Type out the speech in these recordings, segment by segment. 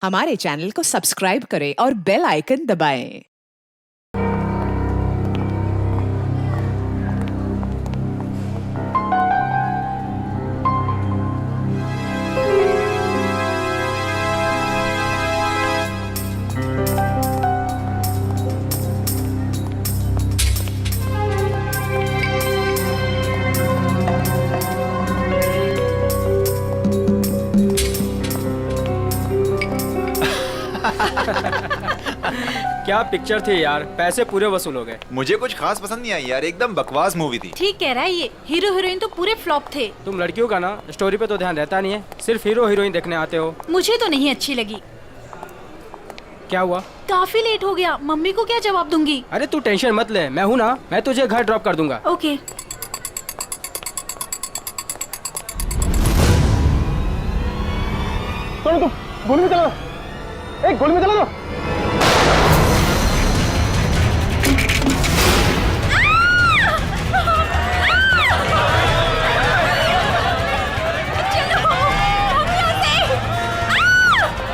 हमारे चैनल को सब्सक्राइब करें और बेल आइकन दबाएं। क्या पिक्चर थी यार, पैसे पूरे वसूल हो गए। मुझे कुछ खास पसंद नहीं आई यार, एकदम बकवास मूवी थी। ठीक कह रहा है ये, हीरो हीरोइन तो पूरे फ्लॉप थे। तुम लड़कियों का ना स्टोरी पे तो ध्यान रहता नहीं है, सिर्फ हीरो हीरोइन देखने आते हो। मुझे तो नहीं अच्छी लगी। क्या हुआ? काफी लेट हो गया, मम्मी को क्या जवाब दूंगी? अरे तू टेंशन मत ले, मैं हूँ ना, मैं तुझे घर ड्रॉप कर दूंगा। ओके। तो गोली में चला दो, एक गोली में चला दो।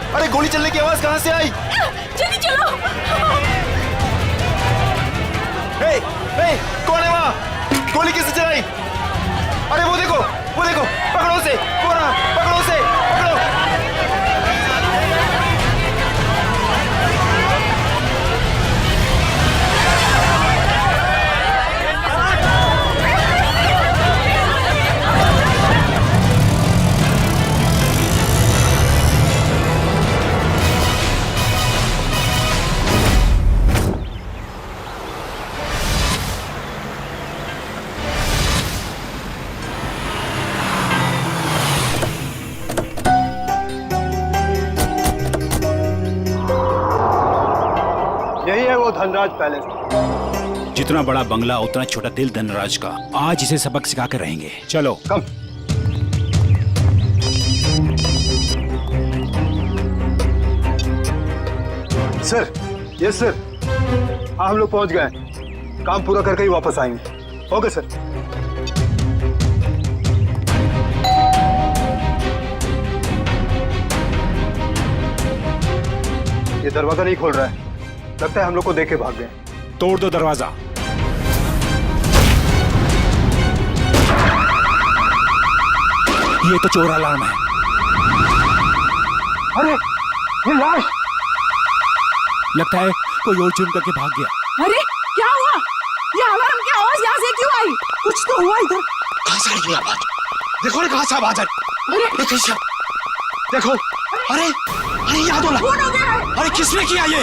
अरे गोली चलने की आवाज कहाँ से आई? जल्दी चलो। हे, कौन है वहाँ? गोली किसने चलाई? अरे वो देखो, पकड़ो उसे, पकड़ो उसे, पकड़ो। यही है वो धनराज पैलेस। जितना बड़ा बंगला उतना छोटा दिल धनराज का। आज इसे सबक सिखा कर रहेंगे। चलो कम। Sir, yes sir. हाँ, हम लोग पहुंच गए। काम पूरा करके ही वापस आएंगे। Okay sir. ये दरवाजा नहीं खोल रहा है, लगता है हम लोग को देख के भाग गए। तोड़ दो दरवाजा। ये तो चोर अलार्म है। अरे ये लाश! लगता है कोई और चुन करके भाग गया। अरे क्या हुआ? ये अलार्म की आवाज यहाँ से क्यों आई? कुछ तो हुआ इधर। कहाँ से आई ये आवाज? देखो ना कहाँ से आवाज आई। देखो, अरे याद हो रहा। अरे किसने किया ये?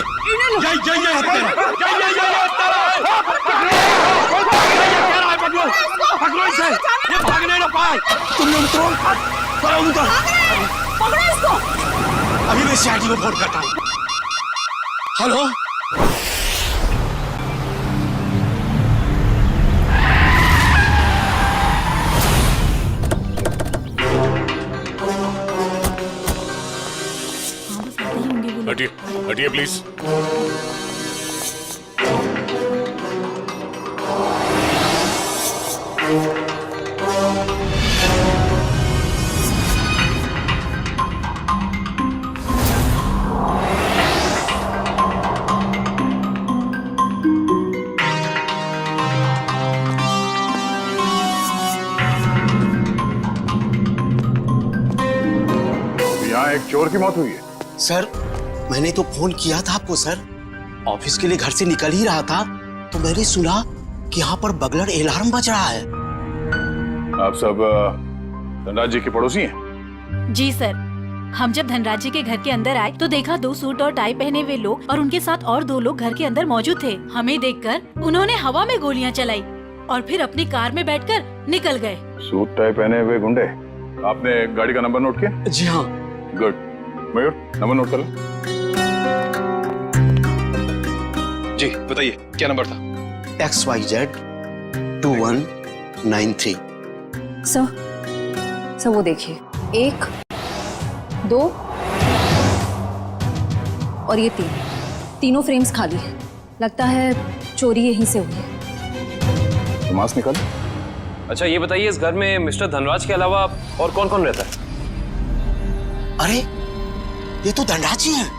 पकड़ो इसे, ये भागने ना पाए। तुम लोग उतरो, पकड़ो इसको। अभी मैं सीआईडी को फोन करता हूँ। हेलो, हटिए प्लीज। यहाँ एक चोर की मौत हुई है। सर, मैंने तो फोन किया था आपको सर। ऑफिस के लिए घर से निकल ही रहा था तो मैंने सुना कि यहाँ पर बगलर अलार्म बज रहा है। आप सब धनराज जी के पड़ोसी हैं? जी सर, हम जब धनराज जी के घर के अंदर आए तो देखा 2 सूट और टाई पहने हुए लोग और उनके साथ और 2 लोग घर के अंदर मौजूद थे। हमें देखकर उन्होंने हवा में गोलियां चलाई और फिर अपनी कार में बैठकर निकल गए। सूट टाई पहने हुए गुंडे। आपने गाड़ी का नंबर नोट किया? जी हाँ। गुड। मयूर, नंबर नोट कर लो। जी बताइए, क्या नंबर था? XYZ 2193। सर वो देखिए, 1 2 और ये 3, तीनों फ्रेम्स खाली है। लगता है चोरी यहीं से हुई है। तो मास्क निकाल। अच्छा ये बताइए, इस घर में मिस्टर धनराज के अलावा और कौन कौन रहता है? अरे ये तो धनराज जी हैं।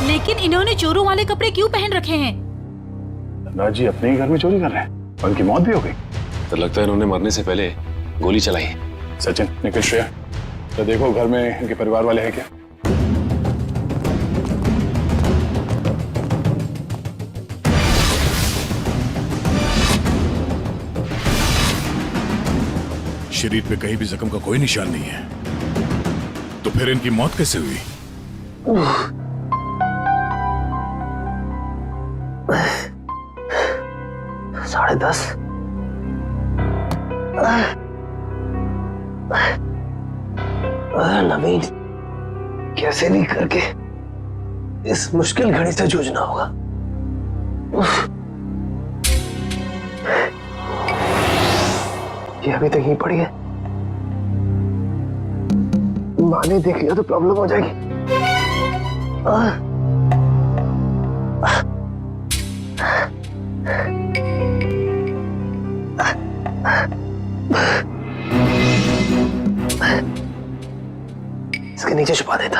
लेकिन इन्होंने चोरों वाले कपड़े क्यों पहन रखे हैं? धनराज जी अपने ही घर में चोरी कर रहे हैं और उनकी मौत भी हो गई। तो लगता है इन्होंने मरने से पहले गोली चलाई है। सचिन, निखिल, श्रेया, तो देखो घर में इनके परिवार वाले हैं क्या? शरीर पे कहीं भी जख्म का कोई निशान नहीं है, तो फिर इनकी मौत कैसे हुई? 10:30। नवीन, कैसे भी करके इस मुश्किल घड़ी से जूझना होगा। ये अभी तक यहीं पड़ी है। माँ ने देख लिया तो प्रॉब्लम हो जाएगी। इसके नीचे छुपा देता।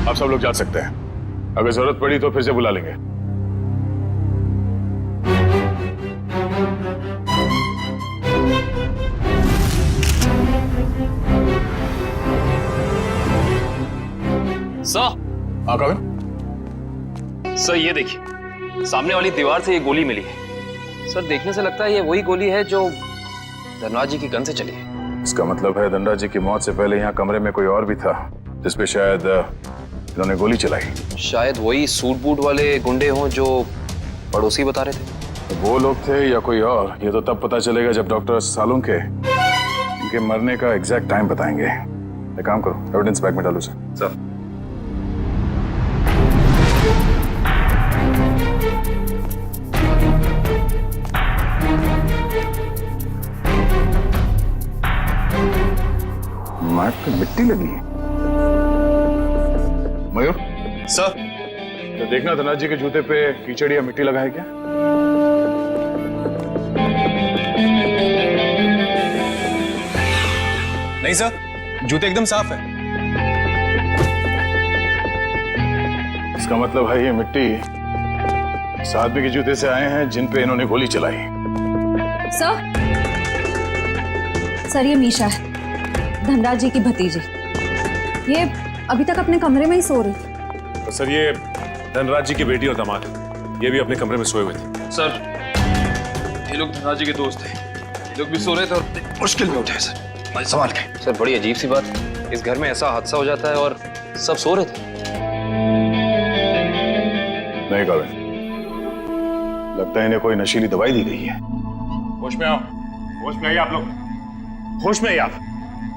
आप सब लोग जा सकते हैं, अगर जरूरत पड़ी तो फिर से बुला लेंगे। सर, हाँ कविन? सर ये देखिए, सामने वाली दीवार से ये गोली मिली है। सर देखने से लगता है ये वही गोली है जो धनराज जी की गन से चली है। इसका मतलब है धनराज जी की मौत से पहले यहाँ कमरे में कोई और भी था जिसपे शायद इन्होंने गोली चलाई। शायद वही सूट बूट वाले गुंडे हों जो पड़ोसी बता रहे थे। तो वो लोग थे या कोई और, ये तो तब पता चलेगा जब डॉक्टर सालुंग के इनके मरने का एग्जैक्ट टाइम बताएंगे। एक काम करो, एविडेंस बैग में डालो सर। मैट पे मिट्टी लगी है। मयूर सर, तो देखना धनराज जी के जूते पे कीचड़ या मिट्टी लगा है क्या? नहीं सर, जूते एकदम साफ है। इसका मतलब है ये मिट्टी इस आदमी के जूते से आए हैं जिन पे इन्होंने गोली चलाई। सर ये मीशा है, धनराज जी की भतीजी। ये अभी तक अपने कमरे में ही सो रही थी। तो सर ये धनराज जी की बेटी और दामाद है, ये भी अपने कमरे में सोए हुए थे। सर ये लोग धनराज जी के दोस्त थे, ये लोग भी सो रहे थे और मुश्किल में उठे सर, मैं संभाल के। सर बड़ी अजीब सी बात, इस घर में ऐसा हादसा हो जाता है और सब सो रहे थे। नहीं कविन, लगता है इन्हें कोई नशीली दवाई दी गई है। होश में आओ, होश में आइए आप लोग, होश में आइए आप।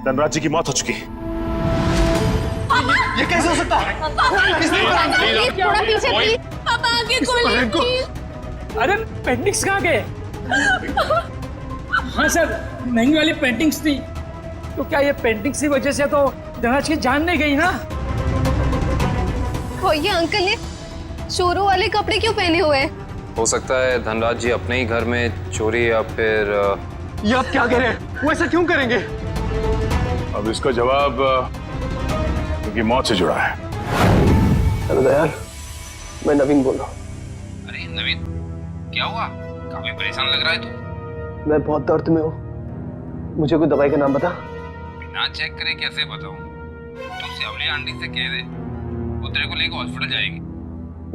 धनराज जी की मौत हो चुकी है। ये कैसे हो सकता है? थोड़ा पीछे प्लीज। पापा आगे खोलिए। अरे पेंटिंग्स कहाँ गए? हाँ सर, महंगी वाली पेंटिंग्स थी। तो क्या ये पेंटिंग्स की वजह से तो धनराज की जान नहीं गई ना? ये अंकल ने चोरों वाले कपड़े क्यों पहने हुए हैं? हो सकता है धनराज जी अपने ही घर में चोरी या फिर ये आप क्या कह रहे हैं? वो ऐसा क्यों करेंगे? अब इसका जवाब उनकी मौत से जुड़ा है। हेलो दयाल, मैं नवीन बोल रहा हूँ। अरे नवीन, क्या हुआ? काफी परेशान लग रहा है तू। मैं बहुत दर्द में हूँ, मुझे कोई दवाई का नाम बता। बिना चेक करे कैसे बताऊं? तू सेवली आंटी से कह दे, वो तेरे को लेकर हॉस्पिटल जाएगी।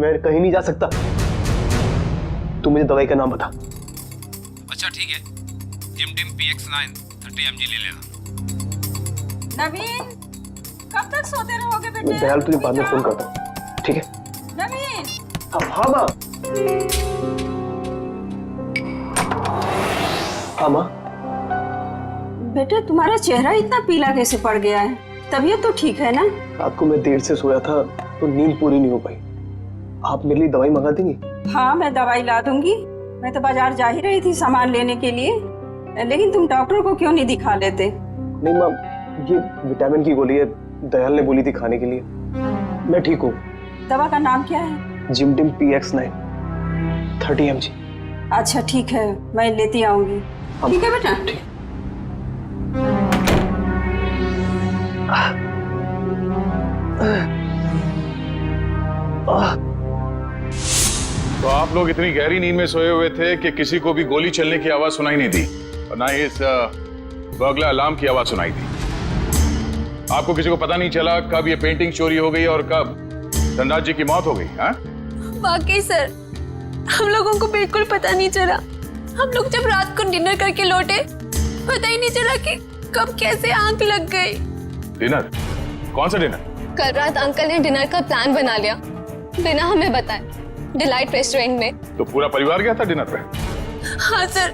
मैं कहीं नहीं जा सकता, तू मुझे दवाई का नाम बता। अच्छा ठीक है, जिम PX9 30 mg ले लेना। नवीन, कब तक सोते रहोगे बेटे? मैं दयाल तुझे बाद में फोन करता हूँ, ठीक है? नवीन, हाँ माँ। हाँ माँ। बेटे तुम्हारा चेहरा इतना पीला कैसे पड़ गया है? तबीयत तो ठीक है ना? रात को मैं देर से सोया था तो नींद पूरी नहीं हो पाई। आप मेरे लिए दवाई मंगा देंगी? हाँ मैं दवाई ला दूंगी। मैं तो बाजार जा ही रही थी सामान लेने के लिए, लेकिन तुम डॉक्टर को क्यों नहीं दिखा लेते? नहीं माँ, ये विटामिन की गोली है, दयाल ने बोली थी खाने के लिए। मैं ठीक हूँ। दवा का नाम क्या है? जिमटिम PX9 30 mg। अच्छा ठीक है, मैं लेती आऊंगी। ठीक है बेटा। ठीक। तो आप लोग इतनी गहरी नींद में सोए हुए थे कि किसी को भी गोली चलने की आवाज सुनाई नहीं दी और ना ही इस बर्गलर अलार्म की आवाज सुनाई दी। आपको किसी को पता नहीं चला कब ये पेंटिंग चोरी हो गई और कब धनराज जी की मौत हो गई? हाँ? वाकई सर, हम लोगों को बिल्कुल पता नहीं चला। हम लोग जब रात को डिनर करके लौटे, पता ही नहीं चला कि कब कैसे आंख लग गई। डिनर? कौन सा डिनर? कल रात अंकल ने डिनर का प्लान बना लिया बिना हमें बताए, डिलाइट रेस्टोरेंट में। तो पूरा परिवार गया था डिनर पे? हाँ सर।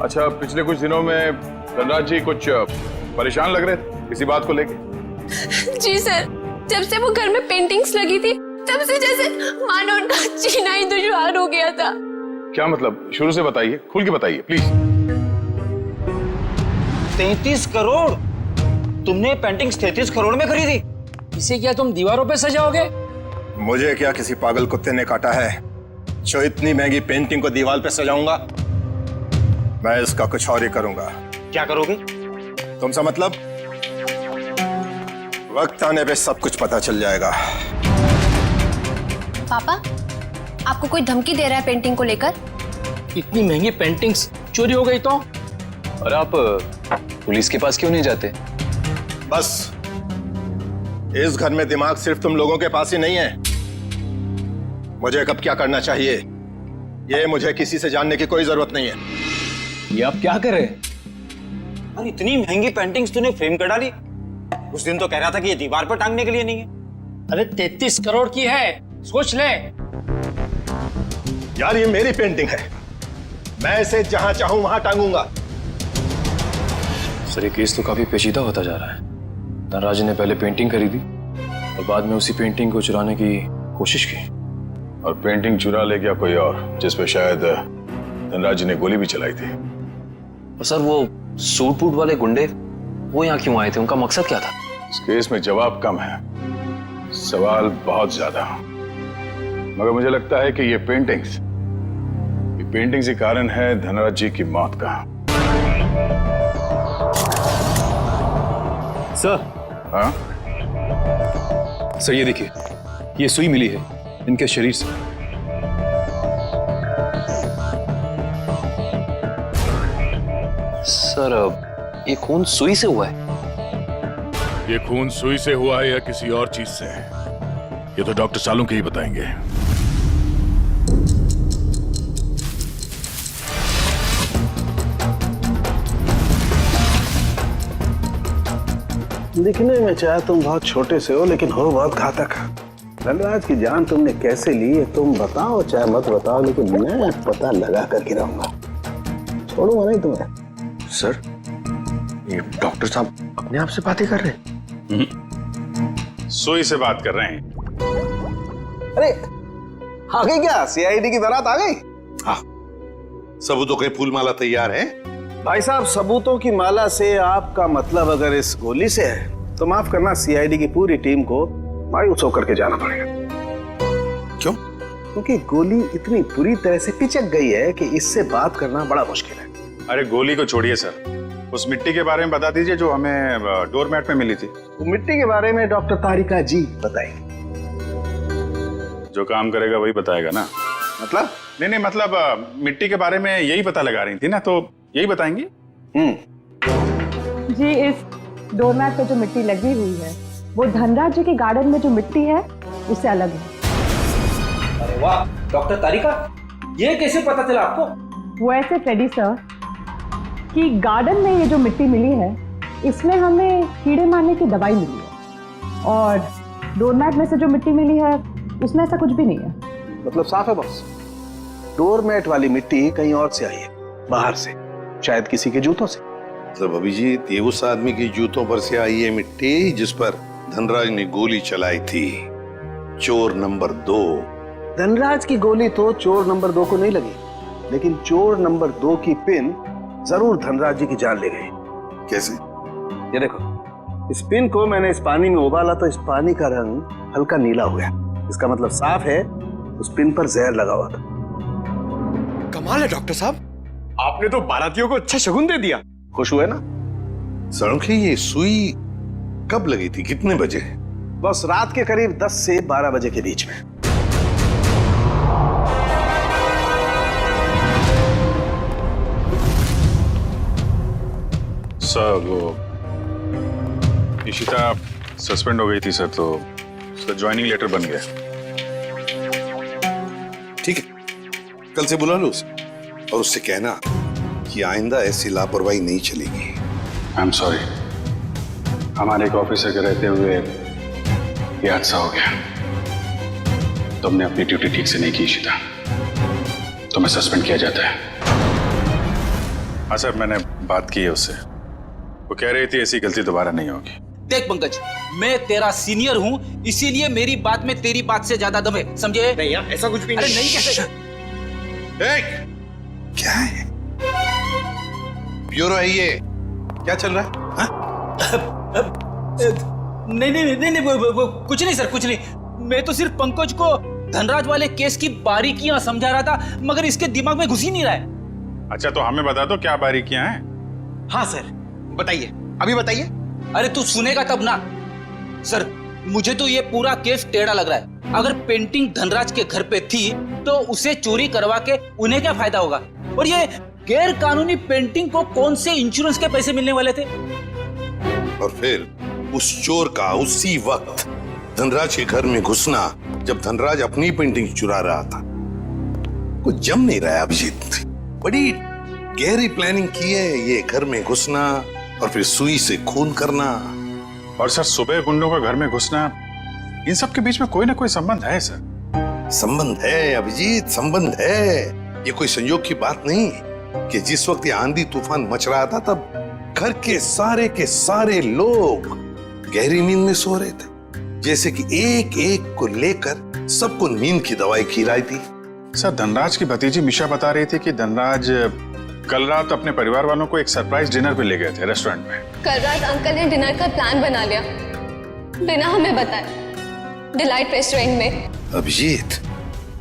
अच्छा, पिछले कुछ दिनों में धनराज जी कुछ परेशान लग रहे थे किसी बात को लेके? जी सर, जब से वो घर में पेंटिंग्स लगी थी तब से जैसे मानो उनका जीना ही दुश्वार हो गया था। क्या मतलब? शुरू से बताइए, खुल के बताइए प्लीज। 33 करोड़? तुमने पेंटिंग्स 33 करोड़ में खरीदी? इसे क्या तुम दीवारों पे सजाओगे? मुझे क्या किसी पागल कुत्ते ने काटा है जो इतनी महंगी पेंटिंग को दीवार पे सजाऊंगा? मैं इसका कुछ और ही करूंगा। क्या करोगे? तुमसे मतलब? वक्त आने पे सब कुछ पता चल जाएगा। पापा, आपको कोई धमकी दे रहा है पेंटिंग को लेकर? इतनी महंगी पेंटिंग्स चोरी हो गई तो? और आप पुलिस के पास क्यों नहीं जाते? बस, इस घर में दिमाग सिर्फ तुम लोगों के पास ही नहीं है। मुझे कब क्या करना चाहिए ये मुझे किसी से जानने की कोई जरूरत नहीं है। ये आप क्या कर रहे हैं? अरे इतनी महंगी पेंटिंग्स तूने फ्रेम कर डाली? उस दिन तो कह रहा था कि ये दीवार पर टांगने के लिए नहीं है। अरे 33 करोड़ की है, सोच ले। यार ये मेरी पेंटिंग है, मैं इसे जहां चाहूं वहां टांगूंगा। सर, ये केस तो काफी पेचीदा होता जा रहा है। धनराज ने पहले पेंटिंग खरीदी और बाद में उसी पेंटिंग को चुराने की कोशिश की। और पेंटिंग चुरा ले गया कोई और, जिसपे शायद धनराज ने गोली भी चलाई थी। और सर, वो सूट बूट वाले गुंडे वो यहाँ क्यों आए थे? उनका मकसद क्या था? इस केस में जवाब कम है, सवाल बहुत ज्यादा। मगर मुझे लगता है कि ये पेंटिंग्स ही कारण है धनराज जी की मौत का। सर। हाँ? सर, ये देखिए, ये सुई मिली है इनके शरीर से। सर, ये खून सुई से हुआ है? ये खून सुई से हुआ है या किसी और चीज से, ये तो डॉक्टर सालुंके ही बताएंगे। दिखने में चाहे तुम बहुत छोटे से हो, लेकिन हो बहुत घातक। धनराज की जान तुमने कैसे ली है तुम बताओ चाहे मत बताओ, लेकिन मैं पता लगा कर गिराऊंगा, छोड़ूंगा नहीं तुम्हें। सर, ये डॉक्टर साहब अपने आप से बातें कर रहे हैं? सुई से बात कर रहे हैं। अरे आ गई क्या? CID की बारात आ गई? हाँ, सबूतों के फूल माला तैयार है। भाई साहब, सबूतों की माला से आपका मतलब अगर इस गोली से है तो माफ करना, CID की पूरी टीम को मायूस होकर के जाना पड़ेगा। क्यों? क्योंकि गोली इतनी बुरी तरह से पिचक गई है कि इससे बात करना बड़ा मुश्किल है। अरे गोली को छोड़िए सर, उस मिट्टी के बारे में बता दीजिए जो हमें डोरमैट में मिली थी। वो मिट्टी के बारे में डॉक्टर तारिका जी बताएंगे। जो काम करेगा वही बताएगा ना? मतलब? नहीं, मतलब मिट्टी के बारे में यही पता लगा रही थी ना, तो यही बताएंगी। जी, इस डोरमैट पे जो मिट्टी लगी हुई है वो धनराज जी के गार्डन में जो मिट्टी है उससे अलग है। अरे वाह डॉक्टर तारिका, ये कैसे पता चला आपको? वो ऐसे फ्रेडी सर कि गार्डन में ये जो मिट्टी मिली है इसमें हमें कीड़े मारने की दवाई मिली है, और डोरमैट में से जो मिट्टी मिली है उसमें ऐसा कुछ भी नहीं है। मतलब साफ है बॉस, डोरमैट वाली मिट्टी कहीं और से आई है, बाहर से, शायद किसी के जूतों से। मतलब अभिजीत, ये उस आदमी के जूतों पर से आई है मिट्टी जिस पर धनराज ने गोली चलाई थी, चोर नंबर 2। धनराज की गोली तो चोर नंबर 2 को नहीं लगी, लेकिन चोर नंबर 2 की पिन जरूर धनराज जी की जान ले गई। कैसे? ये देखो, इस पिन को मैंने इस पानी में उबाला तो इस पानी का रंग हल्का नीला हो गया। इसका मतलब साफ है उस पिन पर जहर लगा हुआ था। कमाल है डॉक्टर साहब, आपने तो बारातियों को अच्छा शगुन दे दिया। खुश हुए ना? सड़के ये सुई कब लगी थी, कितने बजे? बस रात के करीब 10 से 12 बजे के बीच में। सर वो इशिता सस्पेंड हो गई थी सर, तो उसका ज्वाइनिंग लेटर बन गया। ठीक है, कल से बुला लो उसे और उससे कहना कि आइंदा ऐसी लापरवाही नहीं चलेगी। आई एम सॉरी, हमारे एक ऑफिसर के रहते हुए ये हादसा हो गया। तुमने अपनी ड्यूटी ठीक से नहीं की इशिता, तुम्हें सस्पेंड किया जाता है। हाँ सर, मैंने बात की है उससे, वो कह रही थी ऐसी गलती दोबारा नहीं होगी। देख पंकज, मैं तेरा सीनियर हूँ, इसीलिए मेरी बात में तेरी बात से ज्यादा दम है, समझे? नहीं यार, ऐसा कुछ भी अरे नहीं। नहीं कैसे? क्या है? ब्यूरो है ये, क्या चल रहा है? नहीं नहीं नहीं नहीं, वो कुछ नहीं सर, कुछ नहीं। मैं तो सिर्फ पंकज को धनराज वाले केस की बारीकियां समझा रहा था, मगर इसके दिमाग में घुस ही नहीं रहा है। अच्छा, तो हमें बता दो क्या बारीकियां हैं। हाँ सर, बताइए, अभी बताइए। अरे तू सुनेगा तब ना। सर, मुझे तो ये पूरा केस टेढ़ा लग रहा है। अगर पेंटिंग धनराज के घर पे थी तो उसे चोरी करवा के उन्हें क्या फायदा होगा? और ये गैर कानूनी पेंटिंग को कौन से इंश्योरेंस के पैसे मिलने वाले थे? और फिर उस चोर का उसी वक्त धनराज के घर में घुसना, जब धनराज अपनी पेंटिंग चुरा रहा था। कुछ जम नहीं रहा है अभिजीत, बड़ी गहरी प्लानिंग की है ये घर में घुसना और फिर सुई से खून करना। और सर, सुबह गुंडों का घर में घुसना, इन सब के बीच में कोई ना कोई संबंध है सर। संबंध है अभिजीत, संबंध है। ये कोई संयोग की बात नहीं कि जिस वक्त ये आंधी तूफान मच रहा था तब घर के सारे लोग गहरी नींद में सो रहे थे, जैसे कि एक एक को लेकर सबको नींद की दवाई खिलाई थी। सर, धनराज की भतीजी मिशा बता रही थी कि धनराज कल रात अपने परिवार वालों को एक सरप्राइज डिनर पे ले गए थे रेस्टोरेंट में। कल रात अंकल ने डिनर का प्लान बना लिया बिना हमें बताए, डिलाइट रेस्टोरेंट में। अभिजीत,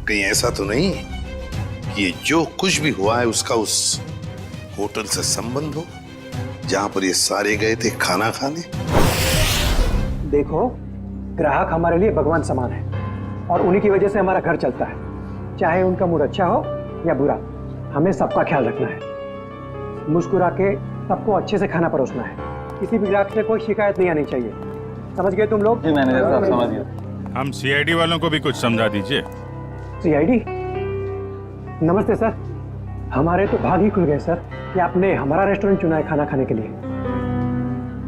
कहीं ऐसा तो नहीं कि ये जो कुछ भी हुआ है उसका उस होटल से संबंध हो जहां पर ये सारे गए थे खाना खाने? देखो, ग्राहक हमारे लिए भगवान समान है और उन्हीं की वजह से हमारा घर चलता है। चाहे उनका मूड अच्छा हो या बुरा, हमें सबका ख्याल रखना है। मुस्कुरा के सबको अच्छे से खाना परोसना है। किसी भी ग्राहक से कोई शिकायत नहीं आनी चाहिए। समझ गए तुम लोग? मैनेजर साहब, समझ गया। हम सीआईडी वालों को भी कुछ समझा दीजिए। सीआईडी? नमस्ते सर, हमारे तो भाग ही खुल गए सर कि आपने हमारा रेस्टोरेंट चुना है खाना खाने के लिए।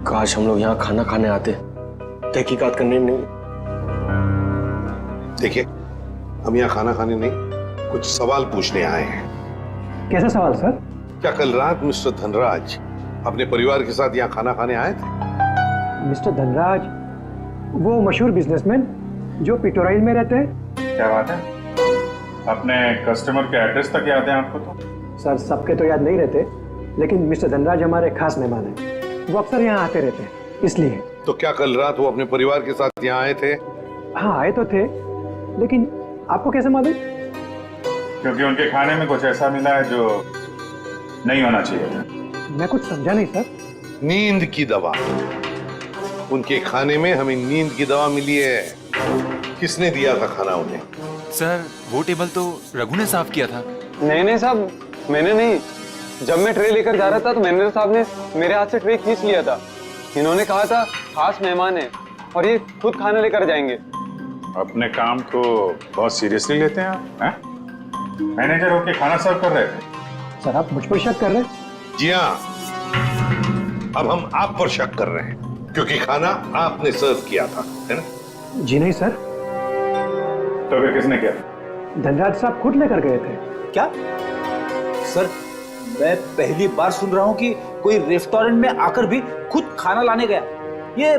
काश हम लोग यहाँ खाना खाने आते, तहकीकात करने नहीं। देखिए, हम यहाँ खाना खाने नहीं, कुछ सवाल पूछने आए हैं। कैसा सवाल सर? क्या कल रात मिस्टर धनराज अपने परिवार के साथ यहाँ खाना खाने आए थे? मिस्टर धनराज वो मशहूर बिजनेसमैन जो पिटोराइल में रहते हैं। क्या बात है, अपने कस्टमर के एड्रेस तक याद है आपको? तो सर, सबके तो याद नहीं रहते, लेकिन मिस्टर धनराज हमारे खास मेहमान हैं। वो अक्सर यहाँ आते रहते हैं, इसलिए। तो क्या कल रात वो अपने परिवार के साथ यहाँ आए थे? हाँ, आए तो थे, लेकिन आपको कैसे मालूम? क्योंकि उनके खाने में कुछ ऐसा मिला है जो नहीं होना चाहिए था। मैं कुछ समझा नहीं सर। नींद की दवा। उनके खाने में हमें नींद की दवा मिली है। किसने दिया था खाना उन्हें? सर, वो टेबल तो रघु ने साफ किया था। नहीं साहब, मैंने नहीं। जब मैं ट्रे लेकर जा रहा था तो मैनेजर साहब ने मेरे हाथ से ट्रे खींच लिया था। इन्होंने कहा था खास मेहमान है और ये खुद खाना लेकर जाएंगे। अपने काम को बहुत सीरियसली लेते हैं आप, हैं? मैनेजर होके खाना सर्व कर रहे थे। सर, आप मुझ पर शक कर रहे हैं? जी हाँ, अब हम आप पर शक कर रहे हैं क्योंकि खाना आपने सर्व किया था, है ना? जी नहीं सर। तो फिर किसने किया? धनराज साहब खुद लेकर गए थे। क्या सर, मैं पहली बार सुन रहा हूँ कि कोई रेस्टोरेंट में आकर भी खुद खाना लाने गया। ये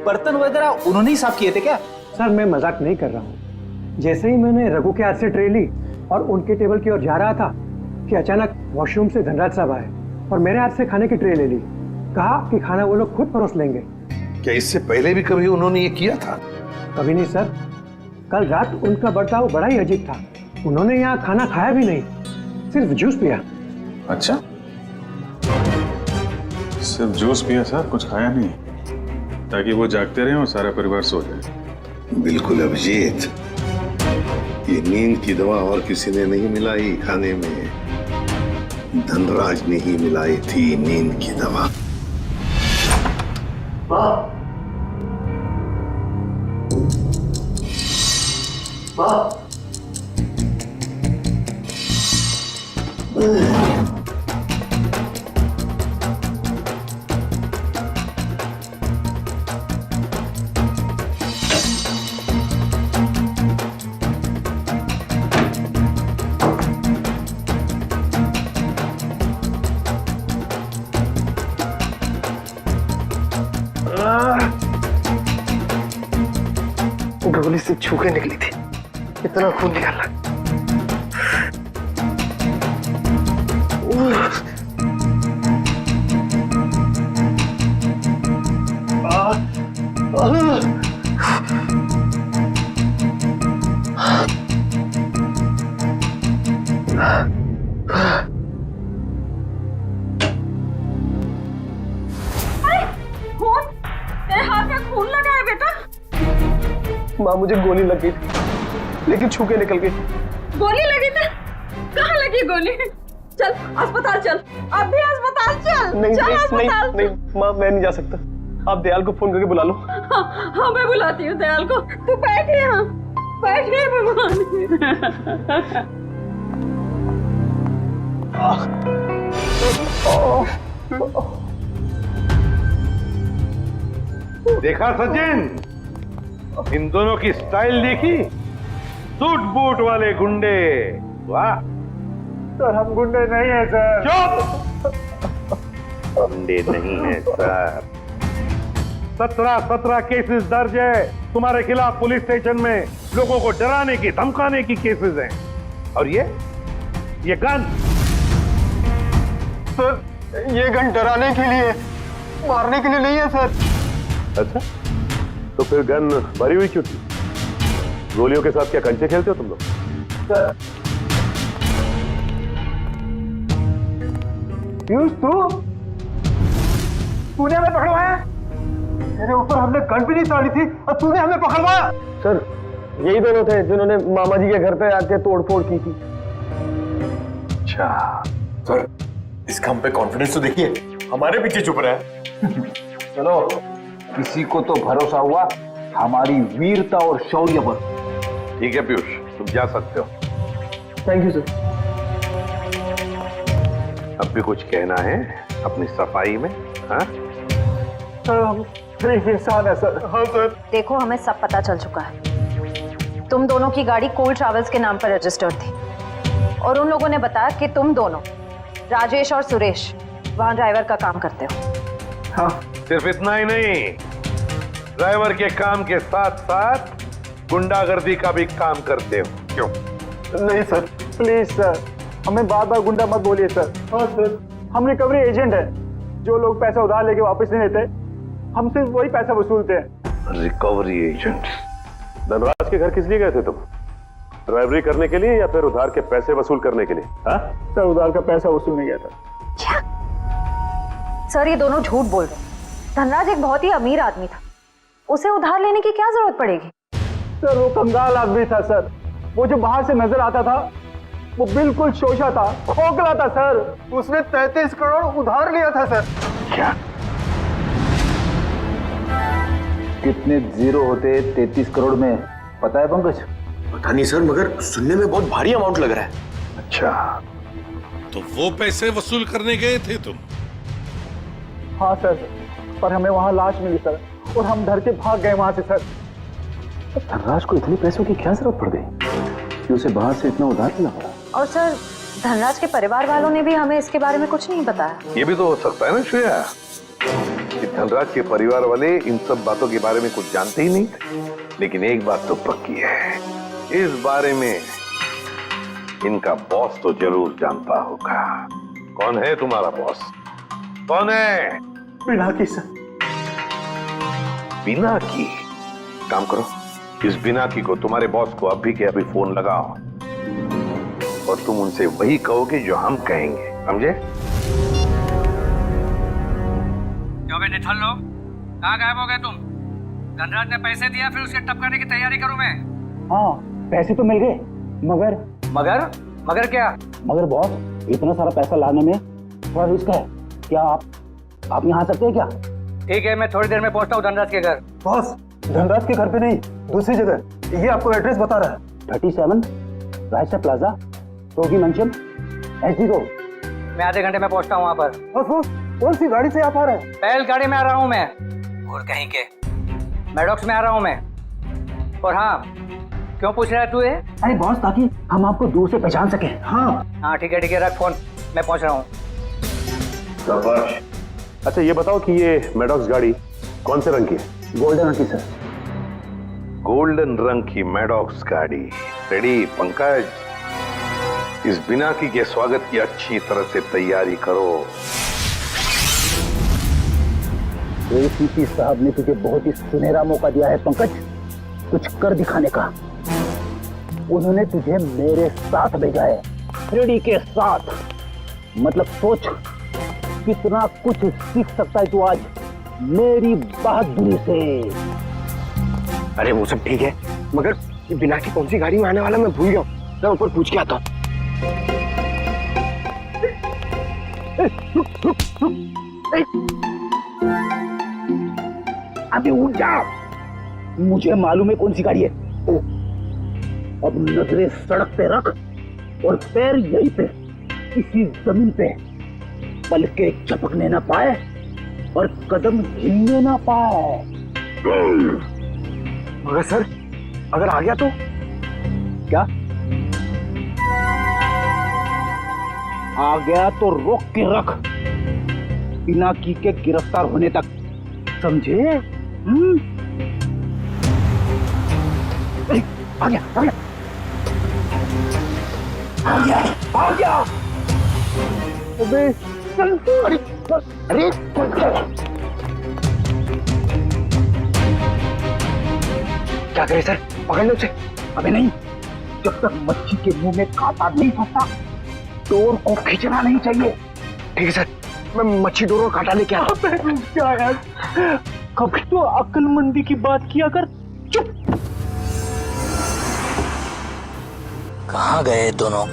बर्तन वगैरह उन्होंने ही साफ किए थे क्या? सर, मैं मजाक नहीं कर रहा हूँ। जैसे ही मैंने रघु के हाथ से ट्रे ली और उनके टेबल की ओर जा रहा था कि अचानक वॉशरूम से धनराज साहब आए और मेरे हाथ से खाने की ट्रे ले ली। कहा कि खाना वो लोग खुद परोस लेंगे। क्या इससे पहले भी कभी उन्होंने ये किया था? कभी नहीं सर। कल रात उनका बर्ताव बड़ा ही अजीब था। उन्होंने यहाँ खाना खाया भी नहीं, सिर्फ जूस पिया। अच्छा, सिर्फ जूस पिया सर, कुछ खाया नहीं, ताकि वो जागते रहें और सारा परिवार सो जाए। बिल्कुल अभिजीत, ये नींद की दवा और किसी ने नहीं मिलाई खाने में, धनराज ने ही मिलाई थी नींद की दवा। गोली से छू के निकली थी, इतना खून निकाला। खून? तेरे हाथ में खून लगा है बेटा? माँ मुझे गोली लग गई थी, लेकिन छू के निकल गई। गोली लगी थी? कहाँ लगी गोली? चल अस्पताल चल, अब भी अस्पताल चल। नहीं चल नहीं अस्पताल। नहीं माँ, मैं नहीं जा सकता। आप दयाल को फोन करके बुला लो। हाँ मैं बुलाती हूँ दयाल को। तू बैठ यहाँ, बैठिए भगवान। देखा सचिन, इन दोनों की स्टाइल देखी? सूट बूट वाले गुंडे। वाह सर, हम गुंडे नहीं हैं सर। चुप! गुंडे नहीं है सर। 17 केसेस दर्ज है तुम्हारे खिलाफ पुलिस स्टेशन में। लोगों को डराने की धमकाने की केसेस हैं। और ये गन? सर, ये गन डराने के लिए, मारने के लिए नहीं है सर। अच्छा, तो फिर गन भरी हुई क्यों थी? गोलियों के साथ क्या कंचे खेलते हो तुम लोग? सर, पीयूष तूने हमें पकड़वाया? तेरे ऊपर हमने गन भी नहीं चढ़ी थी और तूने हमें पकड़वाया? सर, यही दोनों थे जिन्होंने मामा जी के घर पे आके तोड़फोड़ की थी। अच्छा सर, इसका हम पे कॉन्फिडेंस तो देखिए, हमारे पीछे चुप रहा है। चलो, किसी को तो भरोसा हुआ हमारी वीरता और शौर्य पर। ठीक है पीयूष, तुम जा सकते हो। Thank you sir. अब भी कुछ कहना है अपनी सफाई में? हाँ सर, हम गरीब इंसान है सर। हाँ सर। देखो, हमें सब पता चल चुका है। तुम दोनों की गाड़ी कोल ट्रैवल्स के नाम पर रजिस्टर्ड थी और उन लोगों ने बताया कि तुम दोनों, राजेश और सुरेश, वहां ड्राइवर का काम करते हो। हाँ। सिर्फ इतना ही नहीं, ड्राइवर के काम के साथ साथ गुंडागर्दी का भी काम करते हो। क्यों? नहीं सर, प्लीज सर, हमें बार बार गुंडा मत बोलिए सर। हाँ सर, हम रिकवरी एजेंट है। जो लोग पैसा उधार लेके वापस नहीं देते, हम सिर्फ वही पैसा वसूलते हैं। Recovery agent? धनराज के घर किस लिए गए थे तुम? ड्राइवरी करने के लिए या फिर उधार के पैसे वसूल करने के लिए? हाँ सर, उधार का पैसा वसूलने गया था। क्या? सर, ये दोनों झूठ बोल रहे हैं। धनराज एक बहुत ही अमीर आदमी था, उसे उधार लेने की क्या जरूरत पड़ेगी? सर, वो कंगाल आदमी था सर। वो जो बाहर से नजर आता था, वो बिल्कुल शोषा था, खोखला था सर। उसने 33 करोड़ उधार लिया था सर। क्या? कितने जीरो होते 33 करोड़ में, पता है पंकज? पता नहीं सर, मगर सुनने में बहुत भारी अमाउंट लग रहा है। अच्छा, तो वो पैसे वसूल करने गए थे तुम? हाँ सर, पर हमें वहां लाश मिली सर और हम डर के भाग गए वहां से सर। धनराज को इतने पैसों की क्या जरूरत पड़ गई कि उसे बाहर से इतना उधार लेना पड़ा? और सर, धनराज के परिवार वालों ने भी हमें इसके बारे में कुछ नहीं बताया। ये भी तो हो सकता है ना श्रेया, कि धनराज के परिवार वाले इन सब बातों के बारे में कुछ जानते ही नहीं थे। लेकिन एक बात तो पक्की है, इस बारे में इनका बॉस तो जरूर जानता होगा। कौन है तुम्हारा बॉस? कौन है? पिनाकी सर। बिना की? काम करो, इस बिना की को तुम्हारे बॉस को अभी के अभी फोन लगाओ और तुम उनसे वही कहोगे जो हम कहेंगे, समझे? क्यों बे निठल्ल लोग, कहाँ गायब हो गए तुम? धनराज ने पैसे दिया, फिर उसे टपकाने की तैयारी करूं मैं। हाँ, पैसे तो मिल गए, मगर मगर क्या? मगर बॉस, इतना सारा पैसा लाने में थोड़ा रिस्क है। क्या आप यहाँ आ सकते हैं क्या? ठीक है, मैं थोड़ी देर में पहुंचता हूँ धनराज के घर। बॉस, धनराज के घर पे नहीं, दूसरी जगह। ये आपको एड्रेस बता रहा है। 37 Raisa plaza, Togi मंचम, SD road. मैं आधे घंटे में पहुंचता हूँ वहाँ पर। बॉस, कौन सी गाड़ी से आप आ रहे हैं? बैल गाड़ी में आ रहा हूँ मैं। और कहीं के मैडॉक्स में आ रहा हूँ मैं। और हाँ, क्यों पूछ रहा है तू ये? अरे बॉस, ताकि हम आपको दूर से पहचान सके। हाँ ठीक है, रख फोन, मैं पहुंच रहा हूँ। अच्छा ये बताओ कि ये मैडॉक्स गाड़ी कौन से रंग की है? गोल्डन रंग की सर। गोल्डन रंग की मैडॉक्स गाड़ी रेडी। पंकज, इस बिना की के स्वागत की अच्छी तरह से तैयारी करो। एसीपी साहब ने तुझे बहुत ही सुनहरा मौका दिया है पंकज, कुछ कर दिखाने का। उन्होंने तुझे मेरे साथ भेजा है, फ्रेडी के साथ। मतलब सोच कितना कुछ सीख सकता है तू आज मेरी बहादुरी से। अरे वो सब ठीक है, मगर ये बिना की कौन सी गाड़ी में आने वाला मैं भूल गया। मैं ऊपर पूछ के आता हूँ। अभी उठ जा, मुझे मालूम है कौन सी गाड़ी है। अब नजरें सड़क पे रख और पैर यहीं पे, इसी जमीन पे, पलके झपकने ना पाए और कदम हिलने ना पाए। मगर सर, अगर आ गया तो? क्या आ गया तो रोक के रख, बिना की के गिरफ्तार होने तक, समझे? आ गया अबे चल। अरे क्या करे सर, पकड़ लो उसे। अबे नहीं, जब तक मच्छी के मुंह में कांटा नहीं फंसता डोर को खींचना नहीं चाहिए। ठीक है सर, मैं मच्छी डोर और कांटा लेके आता हूँ। क्या यार, कभी तो अक्लमंदी की बात किया कर। चुप। कहाँ गए दोनों?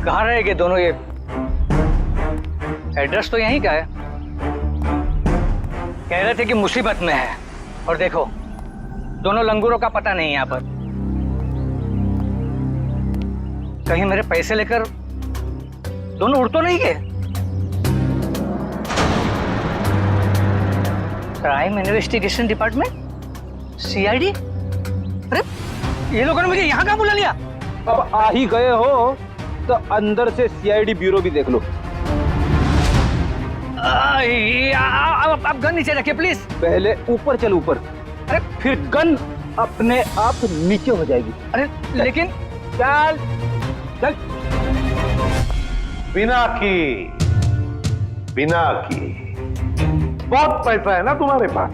कहाँ रहेंगे दोनों? ये एड्रेस तो यहीं का है। कह रहे थे कि मुसीबत में है, और देखो दोनों लंगूरों का पता नहीं है यहाँ पर। कहीं मेरे पैसे लेकर दोनों उड़ तो नहीं गए? Crime investigation department, CID? अरे ये लोगों ने मुझे यहाँ कहाँ बुला लिया? अब आ ही गए हो तो अंदर से सीआईडी ब्यूरो भी देख लो। आप गन नीचे रखिए प्लीज। पहले ऊपर चल, ऊपर। अरे फिर गन अपने आप नीचे हो जाएगी। अरे लेकिन चल चल। बिना की बहुत पैसा है ना तुम्हारे पास,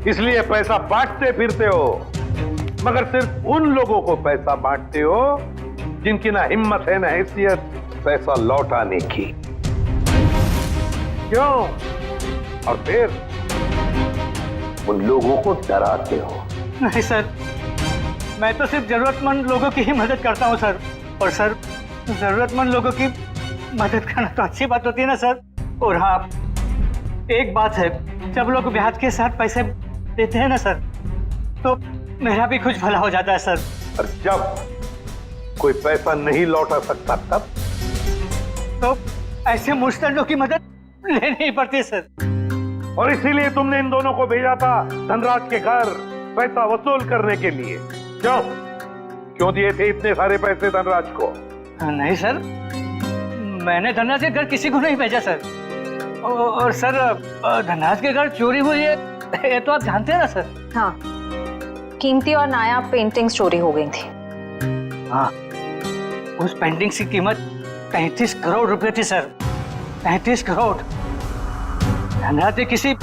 इसलिए पैसा बांटते फिरते हो, मगर सिर्फ उन लोगों को पैसा बांटते हो जिनकी ना हिम्मत है ना हैसियत पैसा लौटाने की। क्यों? और फिर उन लोगों को डराते हो। नहीं सर, मैं तो सिर्फ जरूरतमंद लोगों की ही मदद करता हूँ सर। और सर, जरूरतमंद लोगों की मदद करना तो अच्छी बात होती है ना सर। और हाँ, एक बात है, जब लोग ब्याज के साथ पैसे देते हैं ना सर, तो मेरा भी कुछ भला हो जाता है सर। और जब कोई पैसा नहीं लौटा सकता तब? तो ऐसे मुश्तरों की मदद लेनी ही पड़ती है सर। और इसीलिए तुमने इन दोनों को भेजा था धनराज के घर पैसा वसूल करने के लिए। क्यों दिए थे इतने सारे पैसे धनराज को? नहीं सर, मैंने धनराज के घर किसी को नहीं भेजा सर। और सर, धनराज के घर चोरी हुई है ये तो आप जानते हैं ना सर। हाँ, कीमती और नायाब पेंटिंग्स चोरी हो गई थी। हाँ, उस पेंटिंग्स की कीमत 35 करोड़ रुपए थी सर। 35 करोड़। धनराज ने किसी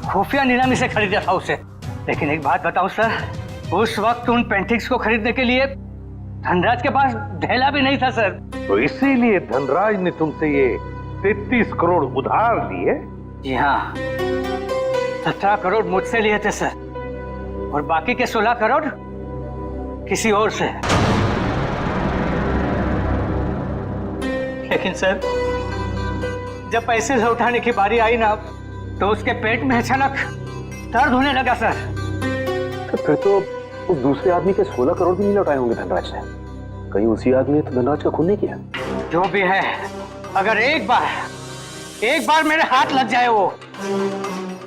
खुफिया नीलामी से खरीदा था उसे। लेकिन एक बात बताऊं सर, उस वक्त उन पेंटिंग्स को खरीदने के लिए धनराज के पास ढेला भी नहीं था सर। तो इसीलिए धनराज ने तुमसे ये 33 करोड़ उधार लिए? जी हाँ, 17 करोड़ मुझसे लिए थे सर, और बाकी के 16 करोड़ किसी और से। लेकिन सर, जब पैसे लौटाने की बारी आई ना, तो उसके पेट में अचानक दर्द होने लगा सर। फिर तो उस दूसरे आदमी के 16 करोड़ भी नहीं लौटाए होंगे धनराज ने। कहीं उसी आदमी ने तो धनराज का खून नहीं किया? जो भी है, अगर एक बार मेरे हाथ लग जाए वो,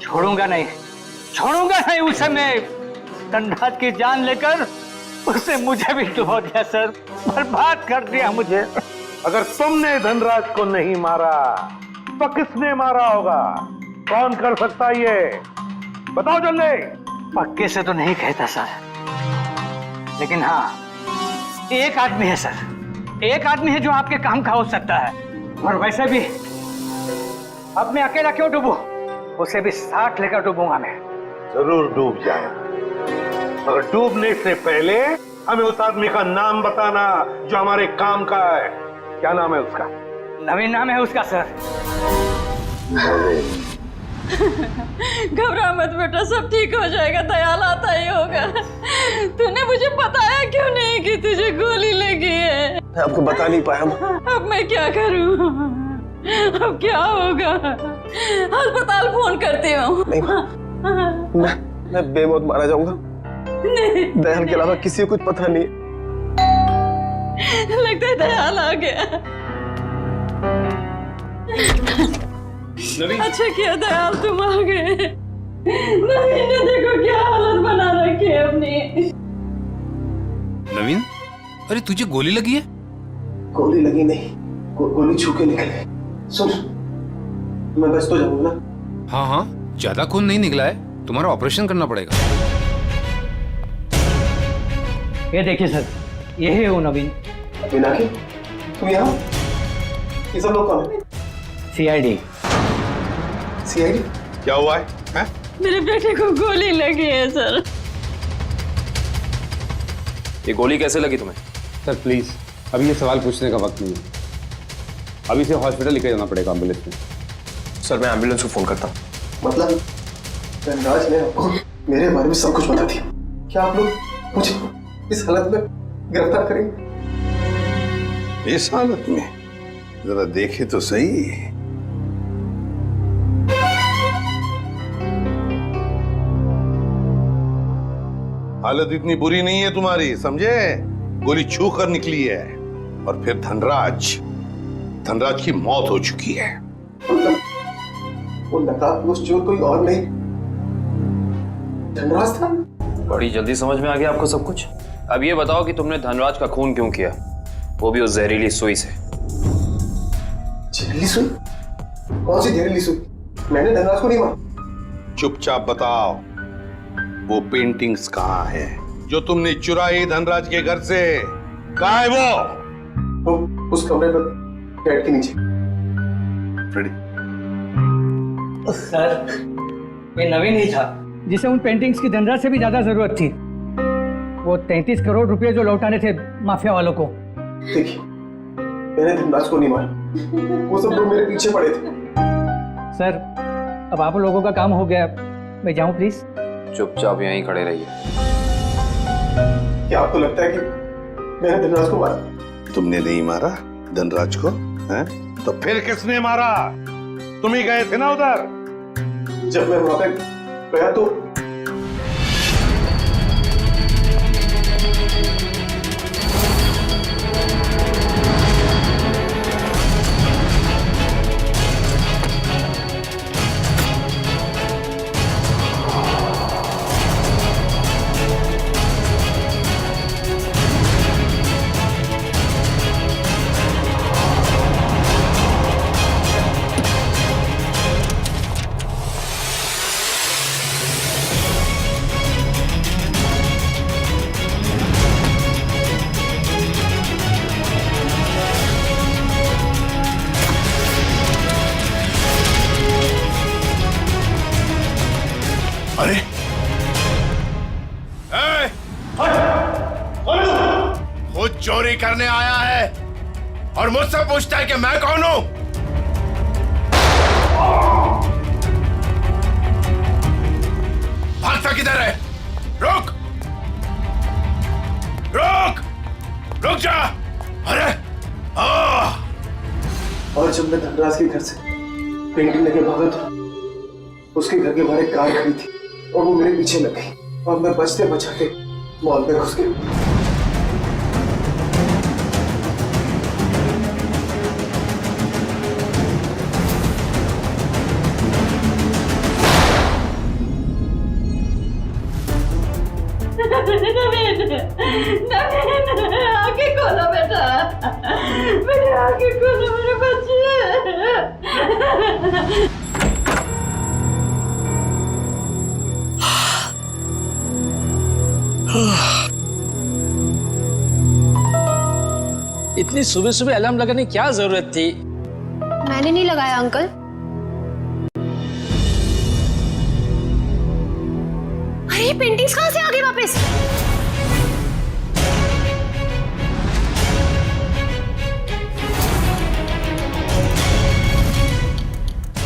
छोड़ूंगा नहीं उसे। मैं धनराज की जान लेकर उससे मुझे भी डुबो दिया सर, बर्बाद कर दिया मुझे। अगर तुमने धनराज को नहीं मारा तो किसने मारा होगा? कौन कर सकता है ये? बताओ जल्दी। पक्के से तो नहीं कहता सर, लेकिन हाँ, एक आदमी है सर। एक आदमी है जो आपके काम का हो सकता है। और वैसे भी अब मैं अकेला क्यों डूबूं? उसे भी साथ लेकर डूबूंगा मैं। जरूर डूब जाए, और डूबने से पहले हमें उस आदमी का नाम बताना जो हमारे काम का है। क्या नाम है उसका? नवीन नाम है उसका सर। घबरा मत बेटा, सब ठीक हो जाएगा। दयाल आता ही होगा। तूने मुझे बताया क्यों नहीं कि तुझे गोली लगी है? मैं आपको बता नहीं पाया। अब मैं क्या करूं? अब क्या होगा? अस्पताल फोन करती हूँ। मैं बेमौत मारा जाऊंगा। दयाल के अलावा किसी को कुछ पता नहीं। लगता है दयाल आ गया। अच्छा किया दयाल तुम आ गए। नवीन ने देखो क्या हालत बना रखी है अपनी। नवीन, अरे तुझे गोली लगी है? गोली लगी नहीं, गोली छू के निकली। सुन, मैं बच तो जाऊंगा ना? हाँ, ज्यादा खून नहीं निकला है, तुम्हारा ऑपरेशन करना पड़ेगा। ये देखिए सर, यही है वो नवीन। मीनाक्षी, तुम यहाँ? ये सब लोग कौन है? सीआईडी। क्या हुआ है? मेरे बेटे को गोली लगी है सर। ये गोली कैसे लगी तुम्हें? सर प्लीज, अभी ये सवाल पूछने का वक्त नहीं है। अभी से हॉस्पिटल लेकर जाना पड़ेगा एम्बुलेंस में। सर मैं एम्बुलेंस को फोन करता हूँ। मतलब धनराज ने आपको मेरे बारे में सब कुछ बता दिया। क्या आप लोग मुझे इस हालत में गिरफ्तार करेंगे? इस हालत में जरा देखे तो सही। हालत इतनी बुरी नहीं है तुम्हारी, समझे? गोली छू कर निकली है, और फिर धनराज की मौत हो चुकी है। वो नकाबपोश चोर कोई और नहीं, धनराज था। बड़ी जल्दी समझ में आ गया आपको सब कुछ। अब ये बताओ कि तुमने धनराज का खून क्यों किया, वो भी उस जहरीली सुई से? जहरीली सुई? कौन सी जहरीली सुई? मैंने धनराज को नहीं मारा। चुपचाप बताओ, वो पेंटिंग्स कहाँ है जो तुमने चुराई धनराज के घर से? कहाँ है वो उस कमरे पर बेड के नीचे। फ्रेडी। सर, ये नवीन ही था जिसे उन पेंटिंग्स की धनराज से भी ज्यादा जरूरत थी। वो 33 करोड़ रुपए जो लौटाने थे माफिया वालों को। देखिए, मैंने धनराज को नहीं मारा, वो सब लोग मेरे पीछे पड़े थे। सर, अब आप लोगों का काम हो गया, मैं जाऊं प्लीज? चुपचाप यहीं खड़े रहिए। क्या आपको लगता है कि मैंने धनराज को मारा? तुमने नहीं मारा धनराज को, हैं? तो फिर किसने मारा? तुम ही गए थे ना उधर। जब मैं वहां पे गया तो चोरी करने आया है और मुझसे पूछता है कि मैं कौन हूं। भागता किधर है? रुक रुक रुक जा। अरे और जब मैं धनराज के घर से पेंटिंग लेके भागा तो उसके घर के बाहर एक कार खड़ी थी और वो मेरे पीछे लग गई और मैं बचते बचाते मॉल में घुस गया। आगे खोलो बेटा, बेटा आगे खोलो मेरे बच्चे। इतनी सुबह सुबह अलार्म लगाने की क्या जरूरत थी? मैंने नहीं लगाया अंकल। अरे ये पेंटिंग्स कहाँ से आ गई वापस?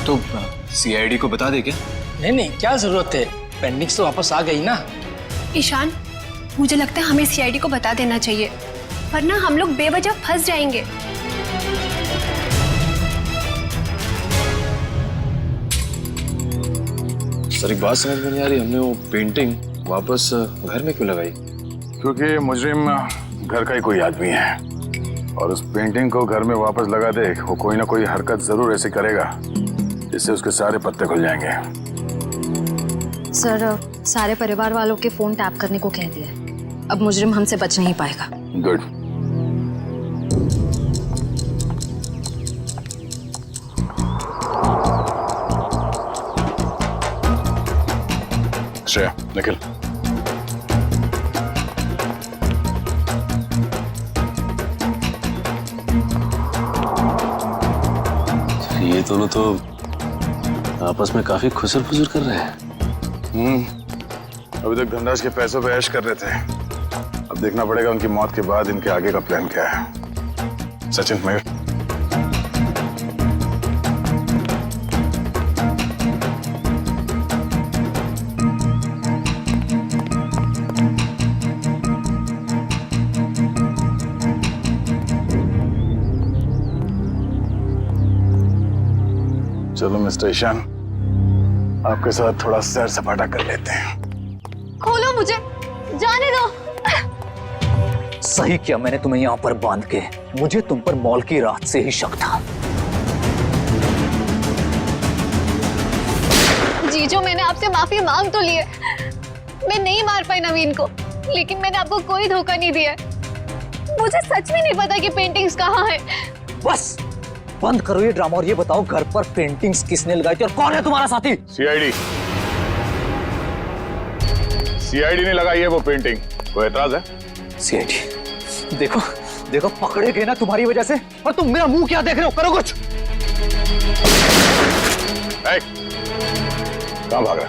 तो सीआईडी को बता दे क्या? नहीं, क्या जरूरत है? पेंडिंग्स तो वापस आ गई ना। ईशान, मुझे लगता है हमें सीआईडी को बता देना चाहिए, वरना हम लोग बेवजह फंस जाएंगे। सर एक बात समझ में नहीं आ रही, हमने वो पेंटिंग वापस घर में क्यों लगाई? क्योंकि मुजरिम घर का ही कोई आदमी है और उस पेंटिंग को घर में वापस लगा दे, वो कोई ना कोई हरकत जरूर ऐसे करेगा जिससे उसके सारे पत्ते खुल जाएंगे। सर, सारे परिवार वालों के फोन टैप करने को कह दिया, अब मुजरिम हमसे बच नहीं पाएगा। गुड। श्रेया, निखिल, ये दोनों तो आपस में काफी खुसर फुसर कर रहे हैं। अभी तक धनराज के पैसों पे ऐश कर रहे थे, अब देखना पड़ेगा उनकी मौत के बाद इनके आगे का प्लान क्या है। सचिन, मयूर, चलो मिस्टर ईशान, आपके साथ थोड़ा सैर सपाटा कर लेते हैं। खोलो मुझे, जाने दो। सही किया मैंने तुम्हें यहाँ पर बांध के, मुझे तुम पर मॉल की रात से ही शक था। जीजो, मैंने आपसे माफी मांग तो ली है, मैं नहीं मार पाई नवीन को, लेकिन मैंने आपको कोई धोखा नहीं दिया। मुझे सच में नहीं पता कि पेंटिंग्स कहाँ है। बस बंद करो ये ड्रामा और ये बताओ घर पर पेंटिंग्स किसने लगाई थी और कौन है तुम्हारा साथी? सीआईडी ने लगाई है वो पेंटिंग, कोई एतराज है? सीआईडी, देखो देखो पकड़े गए ना तुम्हारी वजह से, और तुम मेरा मुंह क्या देख रहे हो? करो कुछ। कहाँ भाग रहा?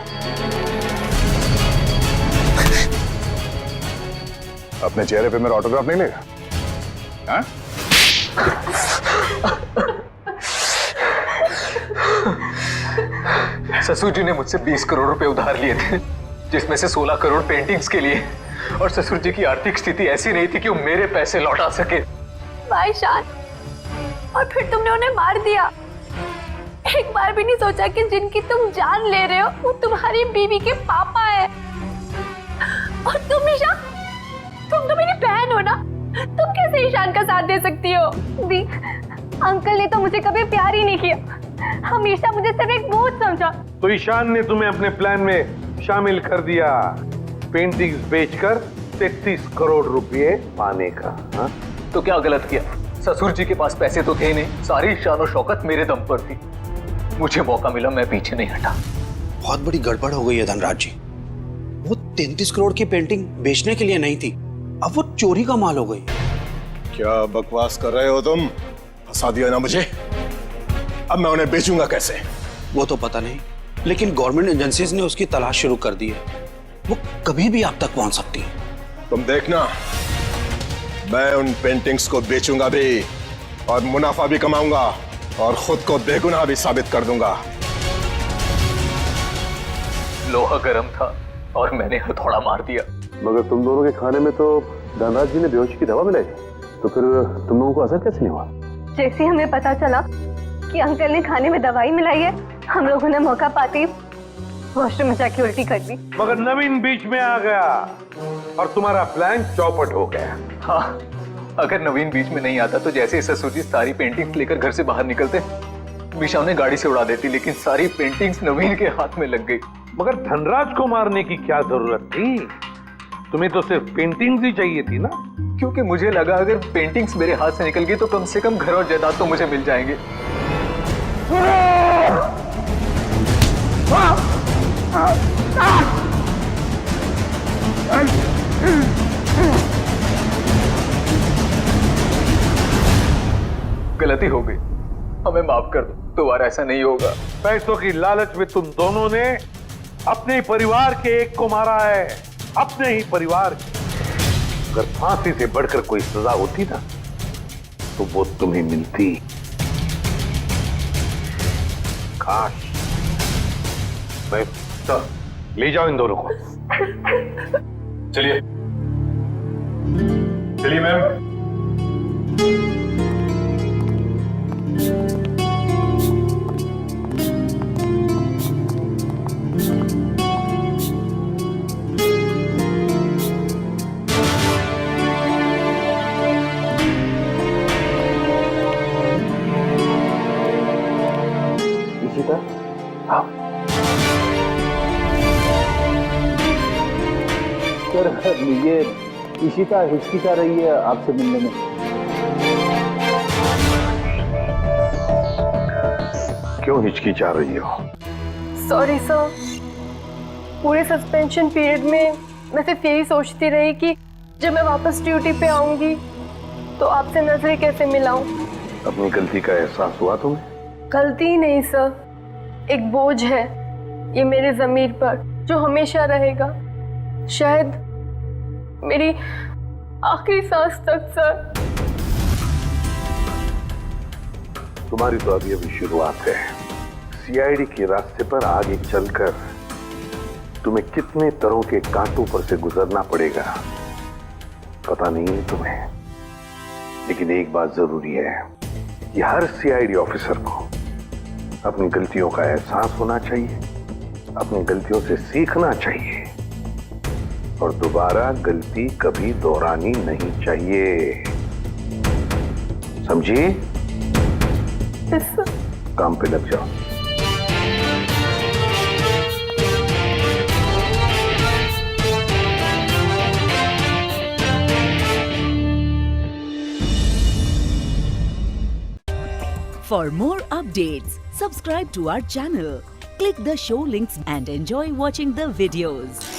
अपने चेहरे पे मेरा ऑटोग्राफ नहीं लेगा? हाँ? ससुर जी ने मुझसे 20 करोड़ रुपए उधार लिए थे, जिसमें से 16 करोड़ पेंटिंग्स के लिए, और ससुर जी की आर्थिक स्थिति ऐसी नहीं थी कि वो मेरे पैसे लौटा सके। भाई शान, और फिर तुमने उन्हें मार दिया। एक बार भी नहीं सोचा कि जिनकी तुम जान ले रहे हो वो तुम्हारी बीवी के पापा है। और तुम ईशान, तुम तो मेरी बहन हो ना, तुम कैसे ईशान का साथ दे सकती हो? दी, अंकल ने तो मुझे कभी प्यार ही नहीं किया, हमेशा मुझे सिर्फ एक बोझ समझा। तो ईशान ने तुम्हें अपने प्लान में शामिल कर दिया, पेंटिंग्स बेचकर 33 करोड़ रुपए पाने का। हा? तो क्या गलत किया? ससुर जी के पास पैसे तो थे नहीं, सारी शान और शौकत मेरे दम पर थी। मुझे मौका मिला, मैं पीछे नहीं हटा। बहुत बड़ी गड़बड़ हो गई है धनराज जी। वो 33 करोड़ की पेंटिंग बेचने के लिए नहीं थी, अब वो चोरी का माल हो गई। क्या बकवास कर रहे हो तुम? फंसा दिया ना मुझे, अब मैं उन्हें बेचूंगा कैसे? वो तो पता नहीं, लेकिन गवर्नमेंट एजेंसीज ने उसकी तलाश शुरू कर दी है। वो कभी भी आप तक पहुंच सकती है। तुम देखना, मैं उन पेंटिंग्स को बेचूंगा भी और मुनाफा भी कमाऊंगा और खुद को बेगुनाह भी साबित कर दूंगा। लोहा गर्म था और मैंने हथौड़ा मार दिया। मगर तुम दोनों के खाने में तो धनराज जी ने बेहोशी की दवा मिलाई, तो फिर तुम लोगों को असर कैसे नहीं हुआ? जैसे ही हमें पता चला कि अंकल ने खाने में दवाई मिलाई है, हम लोगों ने मौका पाते ही वॉशरूम में जाके उल्टी कर दी। मगर नवीन बीच में आ गया और तुम्हारा प्लान चौपट हो गया। हाँ, अगर नवीन बीच में नहीं आता तो जैसे ससुर जी सारी पेंटिंग्स लेकर घर से बाहर निकलते, मीशा उन्हें गाड़ी से उड़ा देती, लेकिन सारी पेंटिंग्स नवीन के हाथ में लग गई। मगर धनराज को मारने की क्या जरूरत थी? तुम्हें तो सिर्फ पेंटिंग्स ही चाहिए थी ना? क्योंकि मुझे लगा अगर पेंटिंग्स मेरे हाथ से निकल गई तो कम से कम घर और जायदाद तो मुझे मिल जाएंगे। गलती हो गई, हमें माफ कर दो, दोबारा ऐसा नहीं होगा। पैसों की लालच में तुम दोनों ने अपने परिवार के एक को मारा है, अपने ही परिवार। अगर फांसी से बढ़कर कोई सजा होती ना तो वो तुम्हें मिलती। काश। मैं ले जाओ इन दोनों को। चलिए चलिए मैम। सर, ये इशिता हिचकिचा रही है आपसे मिलने में। क्यों हिचकिचा रही हो? सॉरी सर, पूरे सस्पेंशन पीरियड में मैं सिर्फ यही सोचती रही कि जब मैं वापस ड्यूटी पे आऊंगी तो आपसे नजरें कैसे मिलाऊं। अपनी गलती का एहसास हुआ तुम्हें? गलती नहीं सर, एक बोझ है ये मेरे ज़मीर पर जो हमेशा रहेगा, शायद मेरी आखिरी सांस तक। सर, तुम्हारी तो अभी अभी शुरुआत है। सीआईडी के रास्ते पर आगे चलकर तुम्हें कितने तरह के कांटों पर से गुजरना पड़ेगा पता नहीं है तुम्हें, लेकिन एक बात जरूरी है कि हर सीआईडी ऑफिसर को अपनी गलतियों का एहसास होना चाहिए, अपनी गलतियों से सीखना चाहिए और दोबारा गलती कभी दोहरानी नहीं चाहिए। समझी? काम पे लग जाओ। For more updates, subscribe to our channel, click the show links and enjoy watching the videos.